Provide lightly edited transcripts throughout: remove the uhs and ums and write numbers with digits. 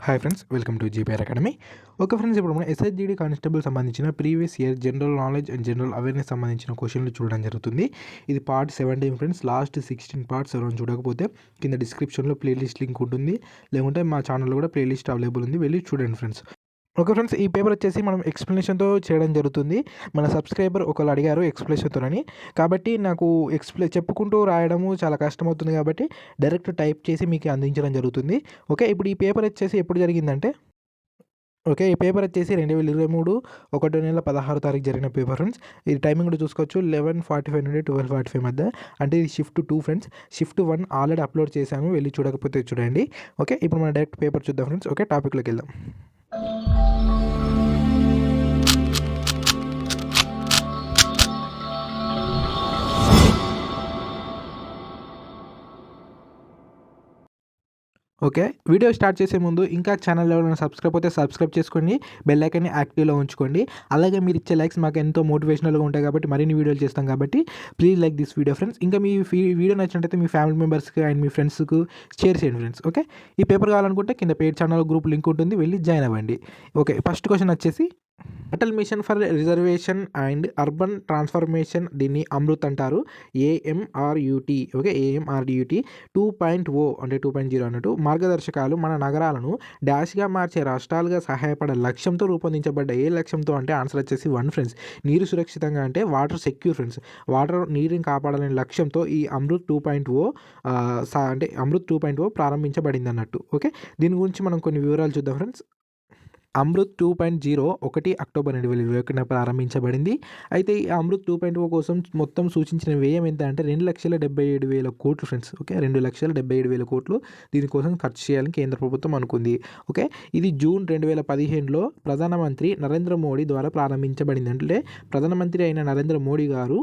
Hi friends, welcome to GPR academy. Okay friends, ఇప్పుడు మనం ఎస్హెచ్జిడి constable సంబంధించిన previous year general knowledge and general awareness సంబంధించిన క్వశ్చన్లు చూడడం జరుగుతుంది. ఇది పార్ట్ 17 ఫ్రెండ్స్. లాస్ట్ 16 పార్ట్స్ ఎవరైనా చూడకపోతే కింద డిస్క్రిప్షన్లో ప్లేలిస్ట్ లింక్ ఉంటుంది, లేకుంటే మా ఛానల్లో కూడా ప్లేలిస్ట్ అవైలబుల్ ఉంది, వెళ్ళి చూడండి ఫ్రెండ్స్. ఓకే ఫ్రెండ్స్, ఈ పేపర్ వచ్చేసి మనం ఎక్స్ప్లెనేషన్తో చేయడం జరుగుతుంది. మన సబ్స్క్రైబర్ ఒకళ్ళు అడిగారు ఎక్స్ప్లెనేషన్తోనని, కాబట్టి నాకు చెప్పుకుంటూ రాయడము చాలా కష్టమవుతుంది, కాబట్టి డైరెక్ట్ టైప్ చేసి మీకు అందించడం జరుగుతుంది. ఓకే, ఇప్పుడు ఈ పేపర్ వచ్చేసి ఎప్పుడు జరిగిందంటే, ఓకే, ఈ పేపర్ వచ్చేసి 2023 ఒకటో నెల 16వ తారీఖు జరిగిన పేపర్ ఫ్రెండ్స్. ఇది టైమింగ్ కూడా చూసుకోవచ్చు, 11:45 నుండి 12:45 మధ్య. అంటే ఇది shift 2 friends. Shift 1 already upload చేశాను, వెళ్ళి చూడకపోతే చూడండి. ఓకే, ఇప్పుడు మనం డైరెక్ట్ పేపర్ చూద్దాం ఫ్రెండ్స్. ఓకే, టాపిక్లోకి వెళ్దాం. ఓకే, వీడియో స్టార్ట్ చేసే ముందు ఇంకా ఛానల్ ఎవరైనా సబ్స్క్రైబ్ అయితే సబ్స్క్రైబ్ చేసుకోండి, బెల్ ఐకాన్ని యాక్టివ్లో ఉంచుకోండి. అలాగే మీరు ఇచ్చే లైక్స్ మాకు ఎంతో మోటివేషనల్గా ఉంటాయి, కాబట్టి మరిన్ని వీడియోలు చేస్తాం, కాబట్టి please like this video friends. ఇంకా మీ వీడియో నచ్చినట్టయితే మీ ఫ్యామిలీ మెంబర్స్కి అండ్ మీ ఫ్రెండ్స్కి షేర్ చేయండి ఫ్రెండ్స్. ఓకే, ఈ పేపర్ కావాలనుకుంటే కింద పేడ్ ఛానల్ గ్రూప్ లింక్ ఉంటుంది, వెళ్ళి జాయిన్ అవ్వండి. ఓకే, ఫస్ట్ క్వశ్చన్ వచ్చేసి Atal mission for reservation and urban transformation, దీన్ని అమృత్ అంటారు, ఏఎంఆర్యుటి. ఓకే, ఏఎంఆర్యుటి 2.0 అంటే 2.0 అన్నట్టు మార్గదర్శకాలు మన నగరాలను డాష్గా మార్చే రాష్ట్రాలుగా సహాయపడే లక్ష్యంతో రూపొందించబడ్డ. ఏ లక్ష్యంతో అంటే ఆన్సర్ వచ్చేసి 1 ఫ్రెండ్స్. నీరు సురక్షితంగా అంటే వాటర్ సెక్యూర్ ఫ్రెండ్స్. నీరుని కాపాడాలనే లక్ష్యంతో ఈ అమృత్ 2.0 అంటే అమృత్ 2.0 ప్రారంభించబడింది అన్నట్టు. ఓకే, దీని గురించి మనం కొన్ని వివరాలు చూద్దాం ఫ్రెండ్స్. అమృత్ 2.0 1 అక్టోబర్ 2021 ప్రారంభించబడింది. అయితే ఈ అమృత్ 2.0 కోసం మొత్తం సూచించిన వ్యయం ఎంత అంటే 2,77,000 కోట్లు ఫ్రెండ్స్. ఓకే, 2,77,000 కోట్లు దీనికోసం ఖర్చు చేయాలని కేంద్ర ప్రభుత్వం అనుకుంది. ఓకే, ఇది జూన్ 2015లో ప్రధానమంత్రి నరేంద్ర మోడీ ద్వారా ప్రారంభించబడింది. అంటే ప్రధానమంత్రి అయిన నరేంద్ర మోడీ గారు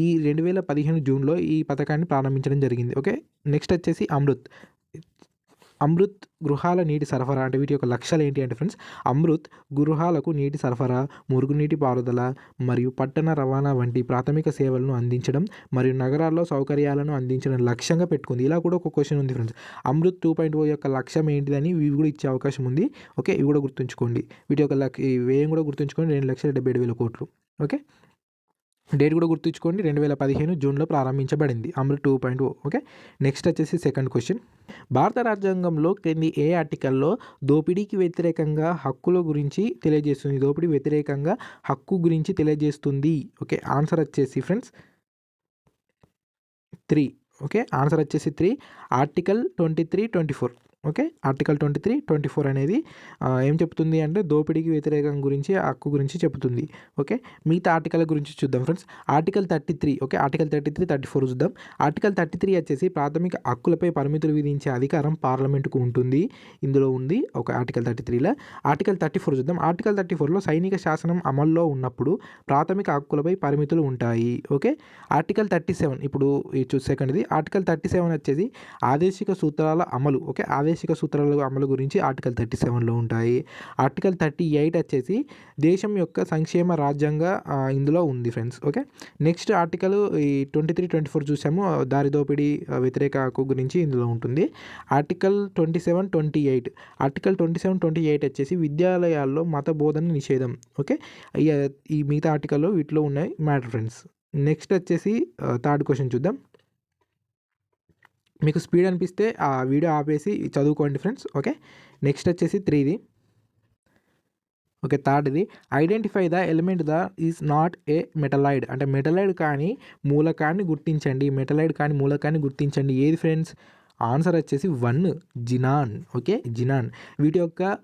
ఈ 2015 జూన్లో ఈ పథకాన్ని ప్రారంభించడం జరిగింది. ఓకే, నెక్స్ట్ వచ్చేసి అమృత్ గృహాల నీటి సరఫరా. అంటే వీటి యొక్క లక్ష్యాలు ఏంటి అంటే ఫ్రెండ్స్, అమృత్ గృహాలకు నీటి సరఫరా, మురుగునీటి పారుదల మరియు పట్టణ రవాణా వంటి ప్రాథమిక సేవలను అందించడం మరియు నగరాల్లో సౌకర్యాలను అందించడం లక్ష్యంగా పెట్టుకుంది. ఇలా కూడా ఒక క్వశ్చన్ ఉంది ఫ్రెండ్స్. అమృత్ 2.0 యొక్క లక్ష్యం ఏంటిదని ఇవి కూడా ఇచ్చే అవకాశం ఉంది. ఓకే, ఇవి కూడా గుర్తుంచుకోండి. వీటి యొక్క ఈ వ్యయం కూడా గుర్తుంచుకోండి, 2,77,000 కోట్లు. ఓకే, డేట్ కూడా గుర్తుంచుకోండి, 2015 జూన్లో ప్రారంభించబడింది అమృత్ 2.0. ఓకే, నెక్స్ట్ వచ్చేసి సెకండ్ క్వశ్చన్. భారత రాజ్యాంగంలో క్రింది ఏ ఆర్టికల్లో దోపిడీకి వ్యతిరేకంగా హక్కుల గురించి తెలియజేస్తుంది? దోపిడీ వ్యతిరేకంగా హక్కు గురించి తెలియజేస్తుంది. ఓకే, ఆన్సర్ వచ్చేసి ఫ్రెండ్స్ 3. ఓకే, ఆన్సర్ వచ్చేసి 3, ఆర్టికల్ 23, 24. ఓకే, ఆర్టికల్ 23, 24 అనేది ఏం చెప్తుంది అంటే దోపిడీకి వ్యతిరేకం గురించి, హక్కు గురించి చెప్తుంది. ఓకే, మిగతా ఆర్టికల్ గురించి చూద్దాం ఫ్రెండ్స్. ఆర్టికల్ 33. ఓకే, ఆర్టికల్ 33, 34 చూద్దాం. ఆర్టికల్ 33 వచ్చేసి ప్రాథమిక హక్కులపై పరిమితులు విధించే అధికారం పార్లమెంటుకు ఉంటుంది, ఇందులో ఉంది. ఒక ఆర్టికల్ 33లో. ఆర్టికల్ 34 చూద్దాం. ఆర్టికల్ 34లో సైనిక శాసనం అమల్లో ఉన్నప్పుడు ప్రాథమిక హక్కులపై పరిమితులు ఉంటాయి. ఓకే, ఆర్టికల్ 37 ఇప్పుడు సెకండ్ది. ఆర్టికల్ 37 వచ్చేసి ఆదేశిక సూత్రాల అమలు. ఓకే, ఆదేశిక సూత్రాల అమలు గురించి ఆర్టికల్ 37లో ఉంటాయి. ఆర్టికల్ 38 వచ్చేసి దేశం యొక్క సంక్షేమ రాజ్యాంగ ఇందులో ఉంది ఫ్రెండ్స్. ఓకే, నెక్స్ట్ ఆర్టికల్ ఈ 23, 24 చూసాము, దారి దోపిడీ వ్యతిరేక హక్కు గురించి ఇందులో ఉంటుంది. ఆర్టికల్ 27, 28. ఆర్టికల్ 27, 28 వచ్చేసి విద్యాలయాల్లో మత బోధన నిషేధం. ఓకే, ఈ మిగతా ఆర్టికల్లో వీటిలో ఉన్నాయి మ్యాటర్ ఫ్రెండ్స్. నెక్స్ట్ వచ్చేసి థర్డ్ క్వశ్చన్ చూద్దాం. మీకు స్పీడ్ అనిపిస్తే ఆ వీడియో ఆపేసి చదువుకోండి ఫ్రెండ్స్. ఓకే, నెక్స్ట్ వచ్చేసి 3ది. ఓకే, థర్డ్ది. Identify the element the is not a metalloid. అంటే మెటలాయిడ్ కానీ మూలకాన్ని గుర్తించండి. మెటలాయిడ్ కానీ మూలకాన్ని గుర్తించండి. ఏది ఫ్రెండ్స్? ఆన్సర్ వచ్చేసి 1, జినాన్. Okay, xenon. వీటి యొక్క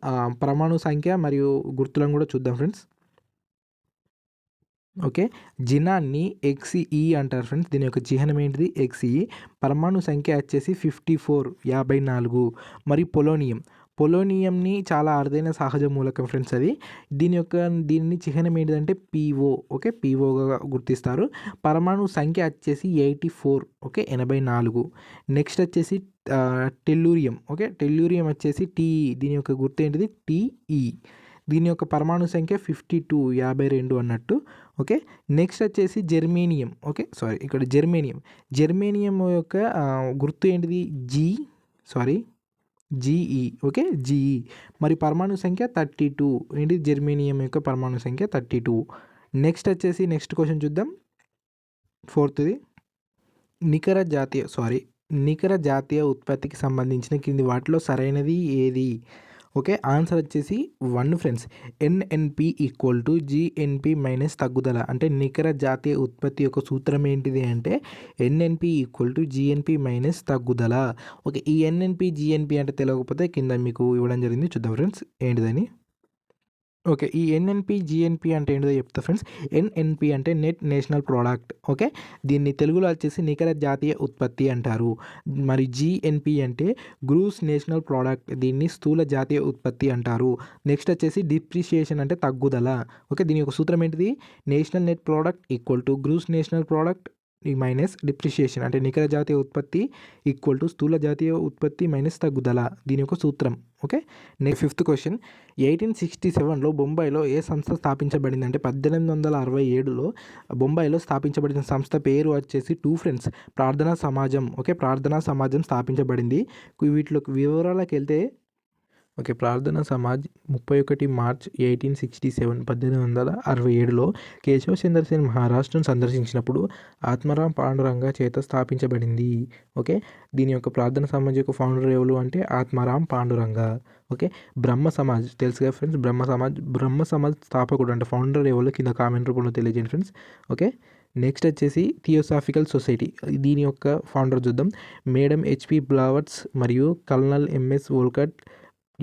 పరమాణు సంఖ్య మరియు గుర్తులను కూడా చూద్దాం ఫ్రెండ్స్. ఓకే, జినాన్ని XE అంటారు ఫ్రెండ్స్. దీని యొక్క చిహ్నం ఏంటిది? XE. పరమాణు సంఖ్య వచ్చేసి 54, 54. మరియు పొలోనియంని చాలా అరుదైన సహజ మూలకం ఫ్రెండ్స్ అది. దీని చిహ్నం ఏంటిదంటే PO. ఓకే, POగా గుర్తిస్తారు. పరమాణు సంఖ్య వచ్చేసి 84. ఓకే, 84. నెక్స్ట్ వచ్చేసి టెల్లూరియం. ఓకే, టెల్లూరియం వచ్చేసి TE. దీని యొక్క గుర్తు ఏంటిది? TE. దీని యొక్క పరమాణు సంఖ్య 52, 52 అన్నట్టు. ఓకే, నెక్స్ట్ వచ్చేసి జెర్మేనియం. ఓకే, ఇక్కడ జెర్మేనియం యొక్క గుర్తు ఏంటిది? జీఈ. Okay, GE. మరి పరమాణు సంఖ్య 32 ఏంటి? జెర్మేనియం యొక్క పరమాణు సంఖ్య 32. నెక్స్ట్ వచ్చేసి నెక్స్ట్ క్వశ్చన్ చూద్దాం. ఫోర్త్ది, నికర జాతీయ ఉత్పత్తికి సంబంధించిన కింది వాటిలో సరైనది ఏది? ఓకే, ఆన్సర్ వచ్చేసి 1 friends. NNP equal to GNP minus తగ్గుదల. అంటే నికర జాతీయ ఉత్పత్తి యొక్క సూత్రం ఏంటిది అంటే NNP equal to GNP minus తగ్గుదల. ఓకే, ఈ ఎన్ఎన్పి జిఎన్పి అంటే తెలియకపోతే కింద మీకు ఇవ్వడం జరిగింది, చూద్దాం ఫ్రెండ్స్ ఏంటిదని. ఓకే, ఈ ఎన్ఎన్పి జిఎన్పి అంటే ఏంటో చెప్తా ఫ్రెండ్స్. ఎన్ఎన్పి అంటే నెట్ నేషనల్ ప్రోడక్ట్. ఓకే, దీన్ని తెలుగులో వచ్చేసి నికర జాతీయ ఉత్పత్తి అంటారు. మరి జిఎన్పి అంటే గ్రూస్ నేషనల్ ప్రోడక్ట్, దీన్ని స్థూల జాతీయ ఉత్పత్తి అంటారు. నెక్స్ట్ వచ్చేసి డిప్రిషియేషన్ అంటే తగ్గుదల. ఓకే, దీని యొక్క సూత్రం ఏంటిది? National net product equal to gross national product minus depreciation. అంటే నికర జాతీయ ఉత్పత్తి ఈక్వల్ టు స్థూల జాతీయ ఉత్పత్తి మైనస్ తగ్గుదల, దీని యొక్క సూత్రం. Okay, next fifth question. 1867లో బొంబాయిలో ఏ సంస్థ స్థాపించబడింది? అంటే 1867లో బొంబాయిలో స్థాపించబడిన సంస్థ పేరు వచ్చేసి 2 ఫ్రెండ్స్, ప్రార్థనా సమాజం. ఓకే, ప్రార్థనా సమాజం స్థాపించబడింది. వీటిలోకి వివరాలకు వెళ్తే ఓకే, ప్రార్థనా సమాజ్ 31 మార్చ్ 1867 కేశవ్ చంద్ర సేన్ మహారాష్ట్రను సందర్శించినప్పుడు ఆత్మారాం పాండురంగ చేత స్థాపించబడింది. ఓకే, దీని యొక్క ప్రార్థనా సమాజ్ యొక్క ఫౌండర్ ఎవరు అంటే ఆత్మారాం పాండురంగ. ఓకే, బ్రహ్మ సమాజ్ తెలుసు కదా ఫ్రెండ్స్, బ్రహ్మ సమాజ్ స్థాపకుడు అంటే ఫౌండర్ ఎవరు కింద కామెంట్ రూపంలో తెలియజేయండి ఫ్రెండ్స్. ఓకే, నెక్స్ట్ వచ్చేసి థియోసాఫికల్ సొసైటీ, దీని యొక్క ఫౌండర్ చూద్దాం. మేడం హెచ్పి బ్లావర్స్ మరియు కల్నల్ ఎంఎస్ వోల్కట్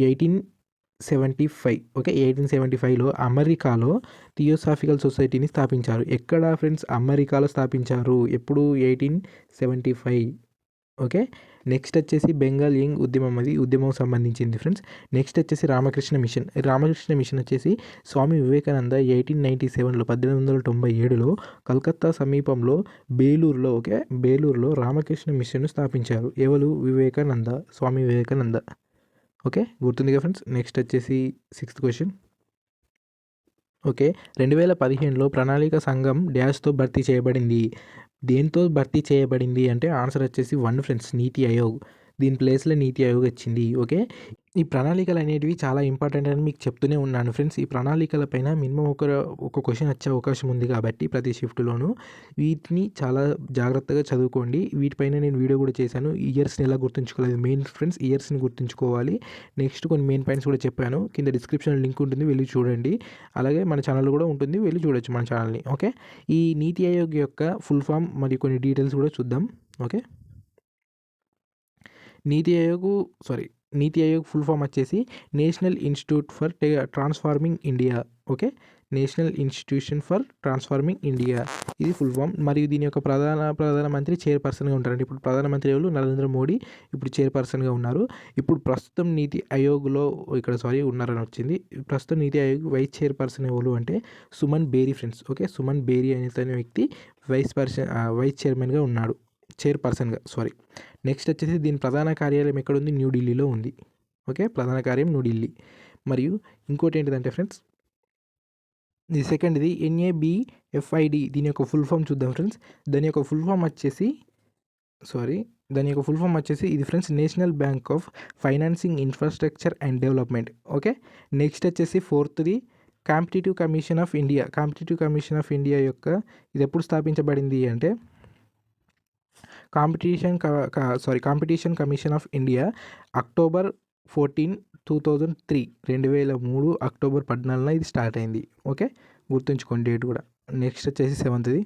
1875. ఓకే, 1875లో అమెరికాలో థియోసాఫికల్ సొసైటీని స్థాపించారు. ఎక్కడ ఫ్రెండ్స్? అమెరికాలో స్థాపించారు. ఎప్పుడు? 1875. ఓకే, నెక్స్ట్ వచ్చేసి బెంగాల్ యంగ్ ఉద్యమం, అది ఉద్యమం సంబంధించింది ఫ్రెండ్స్. నెక్స్ట్ వచ్చేసి రామకృష్ణ మిషన్ వచ్చేసి స్వామి వివేకానంద 1897లో 1897లో కలకత్తా సమీపంలో బేలూరులో రామకృష్ణ మిషన్ను స్థాపించారు. ఎవరు? స్వామి వివేకానంద. ఓకే, గుర్తుందిగా ఫ్రెండ్స్. నెక్స్ట్ వచ్చేసి 6th క్వశ్చన్. ఓకే, 2015లో ప్రణాళిక సంఘం డ్యాష్తో భర్తీ చేయబడింది. దేంతో భర్తీ చేయబడింది అంటే ఆన్సర్ వచ్చేసి 1 ఫ్రెండ్స్, నీతి ఆయోగ్. దీని ప్లేస్లో నీతి ఆయోగ్ వచ్చింది. ఓకే, ఈ ప్రణాళికలు అనేటివి చాలా ఇంపార్టెంట్ అని మీకు చెప్తూనే ఉన్నాను ఫ్రెండ్స్. ఈ ప్రణాళికల పైన మినిమం ఒక క్వశ్చన్ వచ్చే అవకాశం ఉంది కాబట్టి ప్రతి షిఫ్ట్లోనూ వీటిని చాలా జాగ్రత్తగా చదువుకోండి. వీటిపైన నేను వీడియో కూడా చేశాను. ఇయర్స్ని ఎలా గుర్తుంచుకోలేదు మెయిన్ ఫ్రెండ్స్, ఇయర్స్ని గుర్తుంచుకోవాలి. నెక్స్ట్ కొన్ని మెయిన్ పాయింట్స్ కూడా చెప్పాను. కింద డిస్క్రిప్షన్ లింక్ ఉంటుంది, వెళ్ళి చూడండి. అలాగే మన ఛానల్ కూడా ఉంటుంది, వెళ్ళి చూడొచ్చు మన ఛానల్ని. ఓకే, ఈ నీతి ఆయోగ్ యొక్క ఫుల్ ఫామ్ మరియు కొన్ని డీటెయిల్స్ కూడా చూద్దాం. ఓకే, నీతి ఆయోగ్ ఫుల్ ఫామ్ వచ్చేసి national institute for transforming India. Okay, national institution for transforming India, ఇది ఫుల్ ఫామ్. మరియు దీని యొక్క ప్రధానమంత్రి చైర్పర్సన్గా ఉంటారండి. ఇప్పుడు ప్రధానమంత్రి ఎవరు? నరేంద్ర మోడీ ఇప్పుడు చైర్పర్సన్గా ఉన్నారు. ఇప్పుడు ప్రస్తుతం నీతి ఆయోగ్లో ఉన్నారని వచ్చింది. ప్రస్తుతం నీతి ఆయోగ్ వైస్ చైర్పర్సన్ ఎవరు అంటే సుమన్ బేరీ ఫ్రెండ్స్. ఓకే, సుమన్ బేరీ అనే వ్యక్తి వైస్ చైర్మన్గా ఉన్నాడు, చైర్పర్సన్గా. నెక్స్ట్ వచ్చేసి దీని ప్రధాన కార్యాలయం ఎక్కడ ఉంది? న్యూఢిల్లీలో ఉంది. ఓకే, ప్రధాన కార్యం న్యూఢిల్లీ. మరియు ఇంకోటి ఏంటిదంటే ఫ్రెండ్స్, ఇది సెకండ్ది NABFID, దీని యొక్క ఫుల్ ఫామ్ చూద్దాం ఫ్రెండ్స్. దాని యొక్క ఫుల్ ఫామ్ వచ్చేసి ఇది friends, national bank of financing infrastructure and development. Okay, next వచ్చేసి ఫోర్త్ది కాంపిటేటివ్ కమిషన్ ఆఫ్ ఇండియా యొక్క ఇది ఎప్పుడు స్థాపించబడింది అంటే competition commission of India October 14, 2003 2003 October 14న ఇది స్టార్ట్ అయింది. ఓకే, గుర్తుంచుకోండి డేట్ కూడా. నెక్స్ట్ వచ్చేసి సెవెంత్ది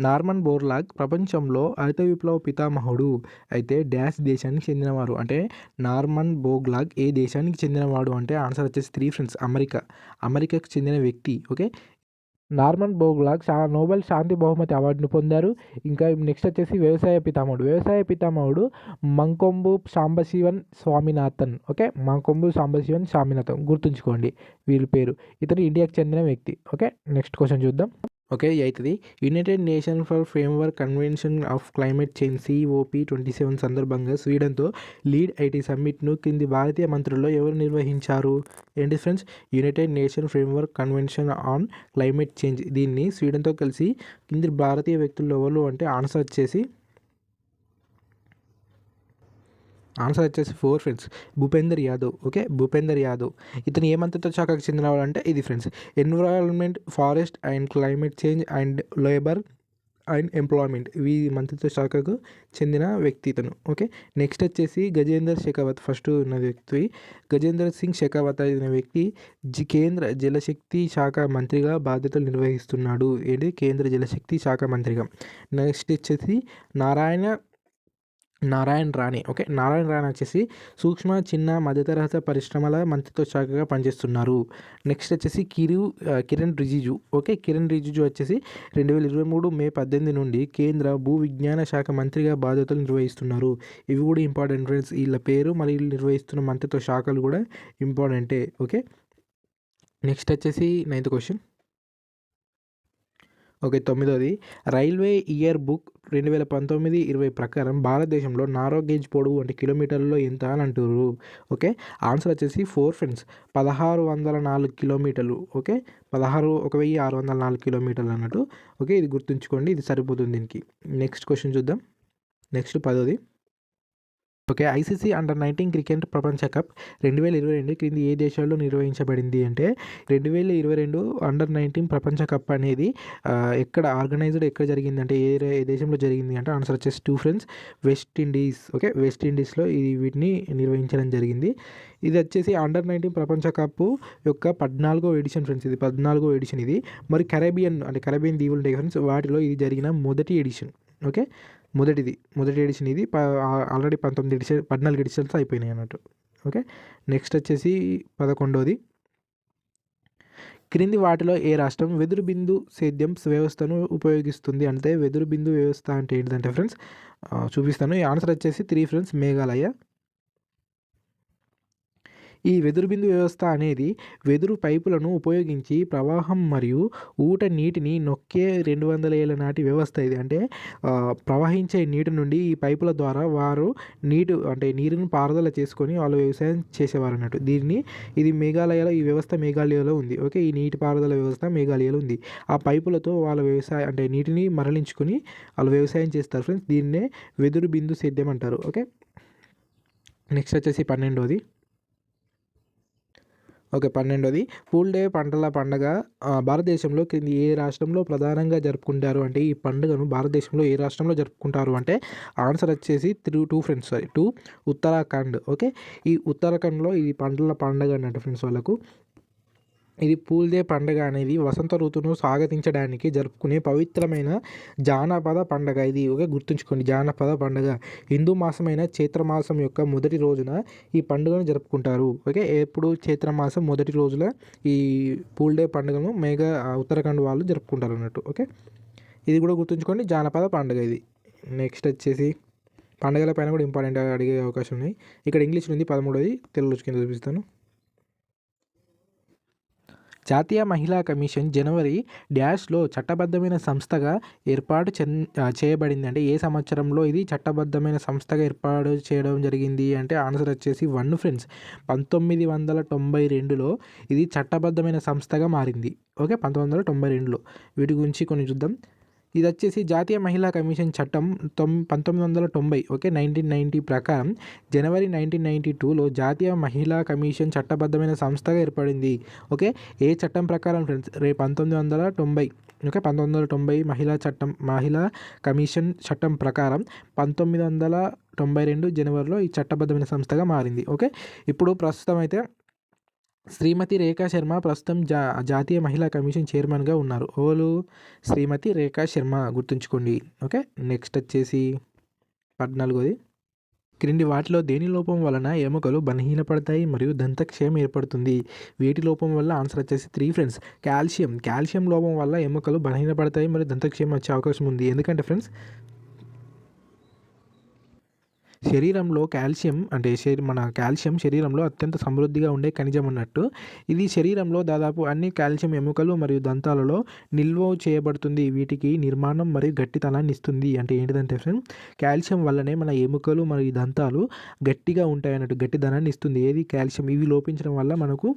నార్మన్ బోర్లాగ్ ప్రపంచంలో హరిత విప్లవ పితామహుడు. అయితే డాష్ దేశానికి చెందినవారు అంటే నార్మన్ బోర్లాగ్ ఏ దేశానికి చెందినవాడు అంటే ఆన్సర్ వచ్చేసి 3 ఫ్రెండ్స్, అమెరికాకు చెందిన వ్యక్తి. ఓకే, నార్మన్ బోర్లాగ్ నోబెల్ శాంతి బహుమతి అవార్డును పొందారు. ఇంకా నెక్స్ట్ వచ్చేసి వ్యవసాయ పితామహుడు మంకొంబు సాంబశివన్ స్వామినాథన్. ఓకే, మంకొంబు సాంబశివన్ స్వామినాథన్, గుర్తుంచుకోండి వీరి పేరు. ఇతను ఇండియాకి చెందిన వ్యక్తి. ఓకే, నెక్స్ట్ క్వశ్చన్ చూద్దాం. ఓకే, అవుతుంది. United nation for framework convention of climate change COP27 సందర్భంగా స్వీడన్తో లీడ్ ఐటీ సమ్మిట్ను కింది భారతీయ మంత్రుల్లో ఎవరు నిర్వహించారు? ఏంటి friends? United nation framework convention on climate change, దీన్ని స్వీడన్తో కలిసి కింది భారతీయ వ్యక్తులు ఎవరు అంటే ఆన్సర్ వచ్చేసి ఆన్సర్ వచ్చేసి 4 ఫ్రెండ్స్, భూపేందర్ యాదవ్. ఓకే, భూపేందర్ యాదవ్. ఇతను ఏ మంత్రిత్వ శాఖకు చెందినవాడు అంటే ఇది friends, environment, forest and climate change and labour and employment, ఈ మంత్రిత్వ శాఖకు చెందిన వ్యక్తి ఇతను. ఓకే, నెక్స్ట్ వచ్చేసి గజేందర్ షెకావత్, ఫస్ట్ ఉన్న వ్యక్తి గజేందర్ సింగ్ షెకావత్ అనే వ్యక్తి కేంద్ర జలశక్తి శాఖ మంత్రిగా బాధ్యతలు నిర్వహిస్తున్నాడు. ఏంటి, కేంద్ర జలశక్తి శాఖ మంత్రిగా. నెక్స్ట్ వచ్చేసి నారాయణ రాణే. ఓకే, నారాయణ రాణే వచ్చేసి సూక్ష్మ, చిన్న, మధ్యతరహా పరిశ్రమల మంత్రిత్వ శాఖగా పనిచేస్తున్నారు. నెక్స్ట్ వచ్చేసి కిరణ్ రిజిజు. ఓకే, కిరణ్ రిజిజు వచ్చేసి 2023 మే 18 నుండి కేంద్ర భూ విజ్ఞాన శాఖ మంత్రిగా బాధ్యతలు నిర్వహిస్తున్నారు. ఇవి కూడా ఇంపార్టెంట్ ఫ్రెండ్స్, వీళ్ళ పేరు మరియు వీళ్ళు నిర్వహిస్తున్న మంత్రిత్వ శాఖలు కూడా ఇంపార్టెంటే. ఓకే, నెక్స్ట్ వచ్చేసి 9th క్వశ్చన్. ఓకే, 9వది, రైల్వే ఇయర్ బుక్ 2019-20 ప్రకారం భారతదేశంలో నారో గేజ్ పొడవు అంటే కిలోమీటర్లలో ఎంత అని అంటారు. ఓకే, ఆన్సర్ వచ్చేసి 4 ఫ్రెండ్స్, 1604 కిలోమీటర్లు. ఓకే, 1604 కిలోమీటర్లు అన్నట్టు. ఓకే, ఇది గుర్తుంచుకోండి, ఇది సరిపోతుంది దీనికి. నెక్స్ట్ క్వశ్చన్ చూద్దాం. నెక్స్ట్ 10వది. ఓకే, ఐసీసీ అండర్-19 క్రికెట్ ప్రపంచ కప్ 2022 క్రింది ఏ దేశాల్లో నిర్వహించబడింది అంటే 2022 అండర్-19 ప్రపంచ కప్ అనేది ఎక్కడ జరిగింది అంటే ఏ దేశంలో జరిగింది అంటే ఆన్సర్ వచ్చేసి 2 ఫ్రెండ్స్, వెస్టిండీస్. ఓకే, వెస్టిండీస్లో వీటిని నిర్వహించడం జరిగింది. ఇది వచ్చేసి అండర్-19 ప్రపంచ కప్ యొక్క 14వ ఎడిషన్ ఫ్రెండ్స్, ఇది 14వ ఎడిషన్ ఇది. మరి కరేబియన్ దీవులు ఉంటాయి ఫ్రెండ్స్, వాటిలో ఇది జరిగిన మొదటి ఎడిషన్. ఓకే, మొదటి ఎడిషన్ ఇది. ఆల్రెడీ 14 ఎడిషన్స్ అయిపోయినాయి అన్నట్టు. ఓకే, నెక్స్ట్ వచ్చేసి 11వది. క్రింది వాటిలో ఏ రాష్ట్రం వెదురు బిందు సేద్యం వ్యవస్థను ఉపయోగిస్తుంది అంటే వెదురు బిందు వ్యవస్థ అంటే ఏంటంటే ఫ్రెండ్స్ చూపిస్తాను. ఈ ఆన్సర్ వచ్చేసి 3 ఫ్రెండ్స్, మేఘాలయ. ఈ వెదురు బిందు వ్యవస్థ అనేది వెదురు పైపులను ఉపయోగించి ప్రవాహం మరియు ఊట నీటిని నొక్కే 200 ఏళ్ల నాటి వ్యవస్థ ఇది. అంటే ప్రవహించే నీటి నుండి ఈ పైపుల ద్వారా వారు నీరును పారుదల చేసుకొని వాళ్ళు వ్యవసాయం చేసేవారు అన్నట్టు. ఇది మేఘాలయలో, ఈ వ్యవస్థ మేఘాలయలో ఉంది. ఓకే, ఈ నీటి పారుదల వ్యవస్థ మేఘాలయలో ఉంది. ఆ పైపులతో వాళ్ళ వ్యవసాయం నీటిని మరలించుకొని వాళ్ళు వ్యవసాయం చేస్తారు ఫ్రెండ్స్. దీన్నే వెదురు బిందు సేద్యం అంటారు. ఓకే, నెక్స్ట్ వచ్చేసి 12వది. ఓకే, 12వది, పూల్ డే పంటల పండగ భారతదేశంలో క్రింది ఏ రాష్ట్రంలో ప్రధానంగా జరుపుకుంటారు అంటే ఈ పండుగను భారతదేశంలో ఏ రాష్ట్రంలో జరుపుకుంటారు అంటే ఆన్సర్ వచ్చేసి 2 ఉత్తరాఖండ్. ఓకే, ఈ ఉత్తరాఖండ్లో ఇది పంటల పండుగ అన్నట్టు ఫ్రెండ్స్ వాళ్ళకు. ఇది పూల్ డే పండుగ అనేది వసంత ఋతువును స్వాగతించడానికి జరుపుకునే పవిత్రమైన జానపద పండుగ ఇది. ఓకే, గుర్తుంచుకోండి, జానపద పండుగ. హిందూ మాసమైన చైత్రమాసం యొక్క మొదటి రోజున ఈ పండుగను జరుపుకుంటారు. ఓకే, ఎప్పుడు చైత్రమాసం మొదటి రోజున ఈ పూల్ డే పండుగను ఉత్తరాఖండ్ వాళ్ళు జరుపుకుంటారు అన్నట్టు. ఓకే, ఇది కూడా గుర్తుంచుకోండి, జానపద పండుగ ఇది. నెక్స్ట్ వచ్చేసి పండుగల పైన కూడా ఇంపార్టెంట్ అడిగే అవకాశం ఉన్నాయి. ఇక్కడ ఇంగ్లీష్లో ఉంది 13వది, తెలుగు కింద చూపిస్తాను. జాతీయ మహిళా కమిషన్ జనవరి డాష్లో చట్టబద్ధమైన సంస్థగా ఏర్పాటు చేయబడింది అంటే ఏ సంవత్సరంలో ఇది చట్టబద్ధమైన సంస్థగా ఏర్పాటు చేయడం జరిగింది అంటే ఆన్సర్ వచ్చేసి 1 ఫ్రెండ్స్, 1992లో ఇది చట్టబద్ధమైన సంస్థగా మారింది. ఓకే, 1992లో. వీటి గురించి కొన్ని చూద్దాం. ఇది వచ్చేసి జాతీయ మహిళా కమిషన్ చట్టం 1990. ఓకే, 1990 ప్రకారం జనవరి 1992లో జాతీయ మహిళా కమిషన్ చట్టబద్ధమైన సంస్థగా ఏర్పడింది. ఓకే, ఏ చట్టం ప్రకారం ఫ్రెండ్స్ 1990. ఓకే, 1990 మహిళా కమిషన్ చట్టం ప్రకారం 1992 జనవరిలో ఈ చట్టబద్ధమైన సంస్థగా మారింది. ఓకే, ఇప్పుడు ప్రస్తుతం అయితే శ్రీమతి రేఖా శర్మ ప్రస్తుతం జాతీయ మహిళా కమిషన్ చైర్మన్గా ఉన్నారు. శ్రీమతి రేఖా శర్మ, గుర్తుంచుకోండి. ఓకే, నెక్స్ట్ వచ్చేసి 14వది. క్రింది వాటిలో దేని లోపం వలన ఎముకలు బలహీనపడతాయి మరియు దంతక్షయం ఏర్పడుతుంది? వీటి లోపం వల్ల ఆన్సర్ వచ్చేసి 3 ఫ్రెండ్స్, కాల్షియం లోపం వల్ల ఎముకలు బలహీనపడతాయి మరియు దంతక్షయం వచ్చే అవకాశం ఉంది. ఎందుకంటే ఫ్రెండ్స్ శరీరంలో కాల్షియం శరీరంలో అత్యంత సమృద్ధిగా ఉండే ఖనిజం అన్నట్టు. ఇది శరీరంలో దాదాపు అన్ని కాల్షియం ఎముకలు మరియు దంతాలలో నిల్వ చేయబడుతుంది. వీటికి నిర్మాణం మరియు గట్టితనాన్ని ఇస్తుంది. అంటే ఏంటిదంటే ఫ్రెండ్ కాల్షియం వల్లనే మన ఎముకలు మరియు దంతాలు గట్టిగా ఉంటాయి అన్నట్టు, గట్టిదనాన్ని ఇస్తుంది. ఏది కాల్షియం. ఇవి లోపించడం వల్ల మనకు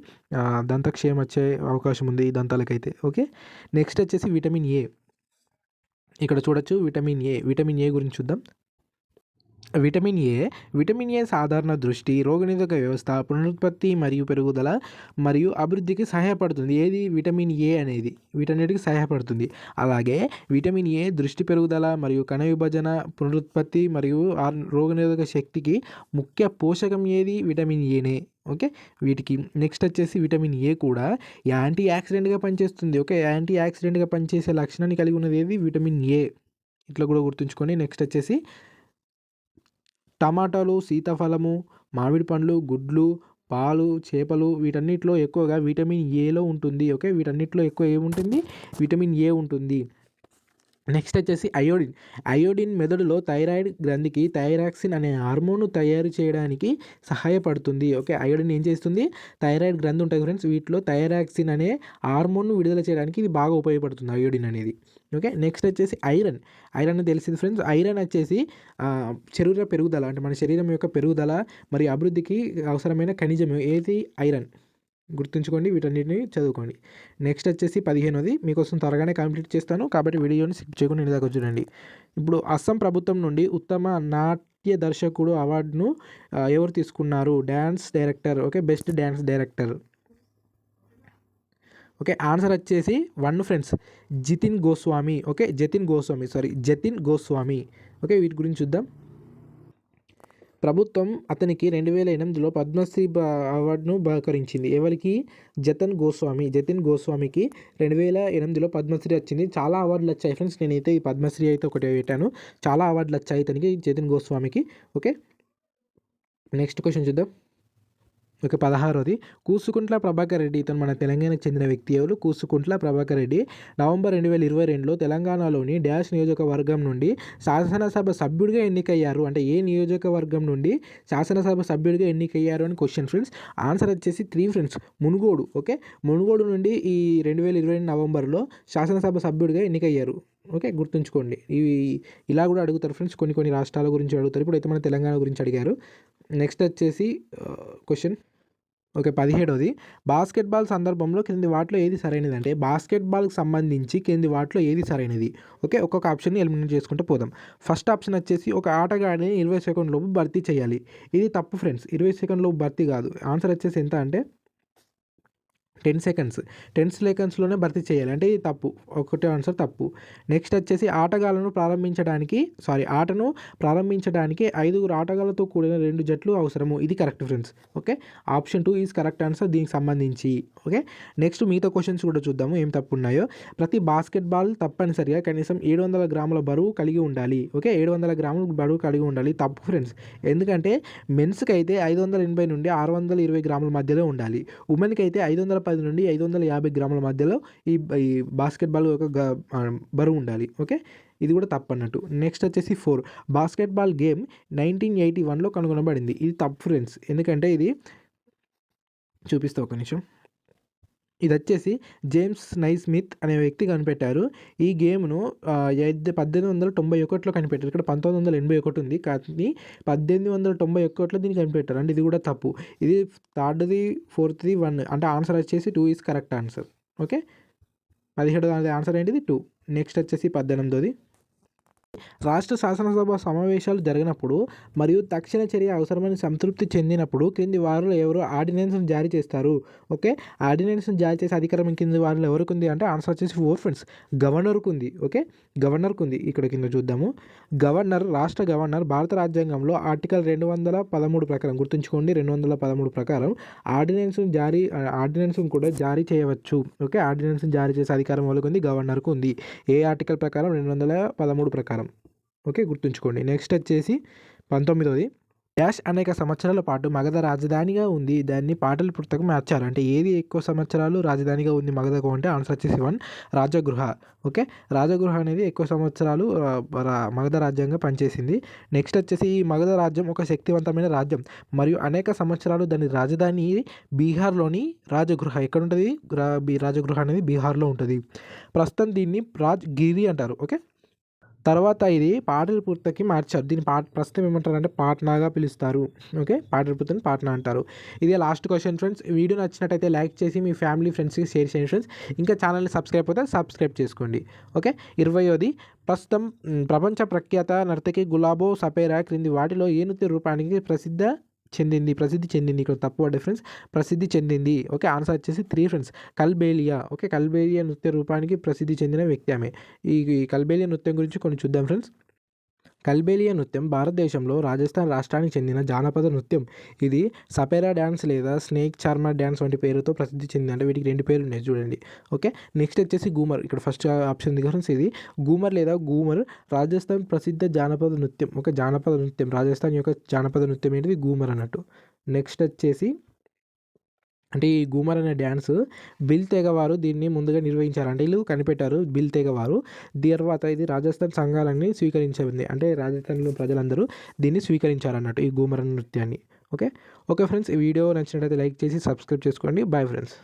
దంతక్షయం వచ్చే అవకాశం ఉంది ఈ దంతాలకైతే. ఓకే, నెక్స్ట్ వచ్చేసి విటమిన్ ఏ. ఇక్కడ చూడొచ్చు విటమిన్ ఏ గురించి చూద్దాం. విటమిన్ ఏ సాధారణ దృష్టి, రోగనిరోధక వ్యవస్థ, పునరుత్పత్తి మరియు పెరుగుదల మరియు అభివృద్ధికి సహాయపడుతుంది. ఏది విటమిన్ ఏ అనేది వీటన్నిటికి సహాయపడుతుంది. అలాగే విటమిన్ ఏ దృష్టి పెరుగుదల మరియు కణ విభజన, పునరుత్పత్తి మరియు రోగనిరోధక శక్తికి ముఖ్య పోషకం ఏది విటమిన్ ఏనే. ఓకే, వీటికి నెక్స్ట్ వచ్చేసి విటమిన్ ఏ కూడా యాంటీ ఆక్సిడెంట్గా పనిచేస్తుంది. ఓకే, యాంటీ ఆక్సిడెంట్గా పనిచేసే లక్షణాన్ని కలిగి ఉన్నది ఏది విటమిన్ ఏ. ఇట్లా కూడా గుర్తుంచుకొని నెక్స్ట్ వచ్చేసి టమాటాలు, సీతాఫలము, మామిడి పండ్లు, గుడ్లు, పాలు, చేపలు వీటన్నిటిలో ఎక్కువగా విటమిన్ ఏలో ఉంటుంది. ఓకే, వీటన్నిటిలో ఎక్కువ ఏముంటుంది విటమిన్ ఏ ఉంటుంది. నెక్స్ట్ వచ్చేసి అయోడిన్ మెదడులో థైరాయిడ్ గ్రంథికి థైరాక్సిన్ అనే హార్మోన్ తయారు చేయడానికి సహాయపడుతుంది. ఓకే, అయోడిన్ ఏం చేస్తుంది థైరాయిడ్ గ్రంథి ఉంటుంది ఫ్రెండ్స్, వీటిలో థైరాక్సిన్ అనే హార్మోన్ విడుదల చేయడానికి ఇది బాగా ఉపయోగపడుతుంది అయోడిన్ అనేది. ఓకే, నెక్స్ట్ వచ్చేసి ఐరన్ తెలిసింది ఫ్రెండ్స్. ఐరన్ వచ్చేసి శరీర పెరుగుదల అంటే మన శరీరం యొక్క పెరుగుదల మరియు అభివృద్ధికి అవసరమైన ఖనిజం ఏది ఐరన్. గుర్తుంచుకోండి, వీటన్నిటిని చదువుకోండి. నెక్స్ట్ వచ్చేసి 15ది మీకోసం త్వరగానే కంప్లీట్ చేస్తాను కాబట్టి వీడియోని స్కిప్ చేయకుండా ఇంటి దాకా చూడండి. ఇప్పుడు అస్సాం ప్రభుత్వం నుండి ఉత్తమ నాట్య దర్శకుడు అవార్డును ఎవరు తీసుకున్నారు? Dance director. Okay, best dance director. Okay, answer వచ్చేసి 1 ఫ్రెండ్స్, జతిన్ గోస్వామి. ఓకే, వీటి గురించి చూద్దాం. ప్రభుత్వం అతనికి 2008లో పద్మశ్రీ అవార్డును బహుకరించింది. ఎవరికి? జతిన్ గోస్వామికి 2008లో పద్మశ్రీ వచ్చింది. చాలా అవార్డులు వచ్చాయి ఫ్రెండ్స్, నేనైతే ఈ పద్మశ్రీ అయితే ఒకటి పెట్టాను. చాలా అవార్డులు వచ్చాయి ఇతనికి, జతిన్ గోస్వామికి. ఓకే, నెక్స్ట్ క్వశ్చన్ చూద్దాం. ఓకే, 16ది కూసుకుంట్ల ప్రభాకర్ రెడ్డి. ఇతను మన తెలంగాణకు చెందిన వ్యక్తి. ఎవరు? కూసుకుంట్ల ప్రభాకర్ రెడ్డి. నవంబర్ 2022లో తెలంగాణలోని డాష్ నియోజకవర్గం నుండి శాసనసభ సభ్యుడిగా ఎన్నికయ్యారు. అంటే ఏ నియోజకవర్గం నుండి శాసనసభ సభ్యుడిగా ఎన్నికయ్యారు అని క్వశ్చన్ ఫ్రెండ్స్. ఆన్సర్ వచ్చేసి 3 ఫ్రెండ్స్, మునుగోడు. ఓకే, మునుగోడు నుండి ఈ 2022 నవంబర్లో శాసనసభ సభ్యుడిగా ఎన్నికయ్యారు. ఓకే, గుర్తుంచుకోండి. ఇవి ఇలా కూడా అడుగుతారు ఫ్రెండ్స్, కొన్ని రాష్ట్రాల గురించి అడుగుతారు. ఇప్పుడు అయితే మన తెలంగాణ గురించి అడిగారు. నెక్స్ట్ వచ్చేసి క్వశ్చన్. ఓకే, 17ది బాస్కెట్బాల్ సందర్భంలో క్రింది వాటిలో ఏది సరైనది? అంటే బాస్కెట్బాల్కి సంబంధించి క్రింది వాటిలో ఏది సరైనది? ఓకే, ఒక్కొక్క ఆప్షన్ని ఎలిమినేట్ చేసుకుంటూ పోదాం. ఫస్ట్ ఆప్షన్ వచ్చేసి ఒక ఆటగాడిని 20 సెకండ్లోపు భర్తీ చేయాలి. ఇది తప్పు ఫ్రెండ్స్, 20 సెకండ్లోపు భర్తీ కాదు. ఆన్సర్ వచ్చేసి ఎంత అంటే 10 సెకండ్స్లోనే భర్తీ చేయాలి. అంటే ఇది తప్పు, ఒకటే ఆన్సర్ తప్పు. నెక్స్ట్ వచ్చేసి ఆటను ప్రారంభించడానికి 5 ఆటగాళ్లతో కూడిన 2 జట్లు అవసరము. ఇది correct friends. Okay, option 2 is correct answer దీనికి సంబంధించి. ఓకే, నెక్స్ట్ మిగతా క్వశ్చన్స్ కూడా చూద్దాము ఏం తప్పు ఉన్నాయో. ప్రతి బాస్కెట్బాల్ తప్పనిసరిగా కనీసం 700 గ్రాముల బరువు కలిగి ఉండాలి. ఓకే, 700 గ్రాముల బరువు కలిగి ఉండాలి. తప్పు ఫ్రెండ్స్, ఎందుకంటే మెన్స్కి అయితే 580 నుండి 620 గ్రాముల మధ్యలో ఉండాలి. ఉమెన్కి అయితే 510 నుండి 550 గ్రాముల మధ్యలో ఈ బాస్కెట్బాల్ యొక్క బరువు ఉండాలి. ఓకే, ఇది కూడా తప్పన్నట్టు. నెక్స్ట్ వచ్చేసి 4 బాస్కెట్బాల్ గేమ్ 1981లో కనుగొనబడింది. ఇది తప్పు ఫ్రెండ్స్, ఎందుకంటే ఇది చూపిస్తా ఒక నిమిషం. ఇది వచ్చేసి జేమ్స్ నైస్మిత్ అనే వ్యక్తి కనిపెట్టారు. ఈ గేమ్ను 1891లో కనిపెట్టారు. ఇక్కడ 1981 ఉంది కానీ 1891లో దీన్ని కనిపెట్టారు. అంటే ఇది కూడా తప్పు. ఇది 3ది 4ది 1 అంటే ఆన్సర్ వచ్చేసి 2 ఈజ్ కరెక్ట్ ఆన్సర్. ఓకే, 17ది ఆన్సర్ ఏంటిది 2. నెక్స్ట్ వచ్చేసి 18ది రాష్ట్ర శాసనసభ సమావేశాలు జరిగినప్పుడు మరియు తక్షణ చర్య అవసరమని సంతృప్తి చెందినప్పుడు క్రింది వారిలో ఎవరు ఆర్డినెన్స్ను జారీ చేస్తారు? ఓకే, ఆర్డినెన్స్ను జారీ చేసే అధికారం కింది వారిలో ఎవరికి ఉంది అంటే ఆన్సర్ వచ్చేసి 4 ఫ్రెండ్స్, గవర్నర్కు ఉంది. ఓకే, గవర్నర్కు ఉంది. ఇక్కడ కింద చూద్దాము. రాష్ట్ర గవర్నర్ భారత రాజ్యాంగంలో ఆర్టికల్ 213 ప్రకారం, గుర్తుంచుకోండి 213 ప్రకారం ఆర్డినెన్స్ను కూడా జారీ చేయవచ్చు. ఓకే, ఆర్డినెన్స్ను జారీ చేసే అధికారం వాళ్ళకు ఉంది, గవర్నర్కు ఉంది. ఏ ఆర్టికల్ ప్రకారం? 213 ప్రకారం. ఓకే, గుర్తుంచుకోండి. నెక్స్ట్ వచ్చేసి 19ది డాష్ అనేక సంవత్సరాల పాటు మగధ రాజధానిగా ఉంది. దాన్ని పాటలీపుత్రకు మార్చారు. అంటే ఏది ఎక్కువ సంవత్సరాలు రాజధానిగా ఉంది మగధకు అంటే ఆన్సర్ వచ్చేసి 1 రాజగృహ. ఓకే, రాజగృహ అనేది ఎక్కువ సంవత్సరాలు మగధ రాజ్యంగా పనిచేసింది. నెక్స్ట్ వచ్చేసి ఈ మగధ రాజ్యం ఒక శక్తివంతమైన రాజ్యం మరియు అనేక సంవత్సరాలు దాని రాజధాని బీహార్లోని రాజగృహ. ఎక్కడ ఉంటుంది? రాజగృహ అనేది బీహార్లో ఉంటుంది. ప్రస్తుతం దీన్ని రాజ్గిరి అంటారు. ఓకే, తర్వాత ఇది పాటలిపుత్రకి మార్చారు. దీన్ని ప్రస్తుతం ఏమంటారంటే పాట్నాగా పిలుస్తారు. ఓకే, పాటలిపుత్రని పాట్నా అంటారు. ఇదే లాస్ట్ క్వశ్చన్ ఫ్రెండ్స్. వీడియో నచ్చినట్టయితే లైక్ చేసి మీ ఫ్యామిలీ ఫ్రెండ్స్కి షేర్ చేయండి ఫ్రెండ్స్. ఇంకా ఛానల్ని సబ్స్క్రైబ్ అయితే సబ్స్క్రైబ్ చేసుకోండి. ఓకే, 20ది ప్రస్తుతం ప్రపంచ ప్రఖ్యాత నర్తకి గులాబో సపేరా క్రింది వాటిలో ఏ నృత్య రూపానికి ప్రసిద్ధి చెందింది. ఇక్కడ తప్పు పడ్డ ఫ్రెండ్స్, ప్రసిద్ధి చెందింది. ఓకే, ఆన్సర్ వచ్చేసి 3 ఫ్రెండ్స్, కల్బేలియా. ఓకే, కల్బేలియా నృత్య రూపానికి ప్రసిద్ధి చెందిన వ్యక్తి ఆమె. ఈ కల్బేలియా నృత్యం గురించి కొన్ని చూద్దాం ఫ్రెండ్స్. కల్బేలియా నృత్యం భారతదేశంలో రాజస్థాన్ రాష్ట్రానికి చెందిన జానపద నృత్యం. ఇది సపేరా డ్యాన్స్ లేదా స్నేక్ చార్మర్ డ్యాన్స్ వంటి పేరుతో ప్రసిద్ధి చెందింది. అంటే వీటికి 2 పేర్లు ఉన్నాయి చూడండి. ఓకే, నెక్స్ట్ వచ్చేసి గూమర్. ఇక్కడ ఫస్ట్ ఆప్షన్ ఉంది ఫ్రెండ్స్. ఇది గూమర్ లేదా గూమర్ రాజస్థాన్ ప్రసిద్ధ జానపద నృత్యం. ఓకే, జానపద నృత్యం, రాజస్థాన్ యొక్క జానపద నృత్యం ఏంటిది గూమర్ అన్నట్టు. నెక్స్ట్ వచ్చేసి అంటే ఈ గూమర్ అనే డ్యాన్స్ బిల్ తెగవారు దీన్ని ముందుగా నిర్వహించారు. అంటే వీళ్ళు కనిపెట్టారు బిల్ తెగవారు. తర్వాత ఇది రాజస్థాన్ సంఘాలన్నీ స్వీకరించింది. అంటే రాజస్థాన్లో ప్రజలందరూ దీన్ని స్వీకరించారు అన్నట్టు ఈ గూమర్ నృత్యాన్ని. ఓకే ఫ్రెండ్స్, ఈ వీడియో నచ్చినట్లయితే లైక్ చేసి సబ్స్క్రైబ్ చేసుకోండి. Bye friends.